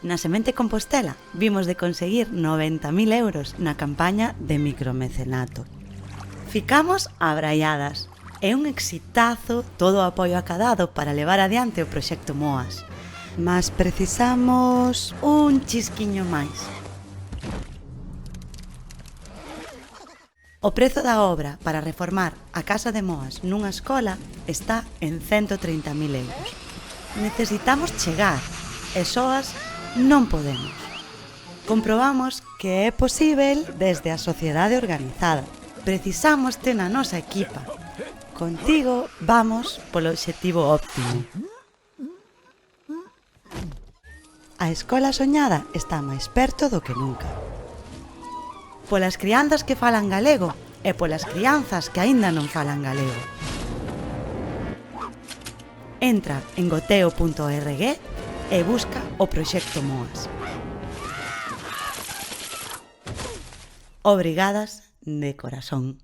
Na Semente Compostela vimos de conseguir 90.000 euros na campaña de micromecenato. Ficamos abraiadas. É un exitazo todo o apoio acadado para levar adiante o proxecto MOAS. Mas precisamos un chisquiño máis. O prezo da obra para reformar a casa de Moas nunha escola está en 130.000 euros. Necesitamos chegar, e soas non podemos. Comprobamos que é posíbel desde a sociedade organizada. Precisámoste na nosa equipa. Contigo vamos polo obxectivo óptimo. A escola soñada está máis perto do que nunca. Polas crianzas que falan galego e polas crianzas que aínda non falan galego. Entra en goteo.org e busca o proxecto MOAS. Obrigadas de corazón.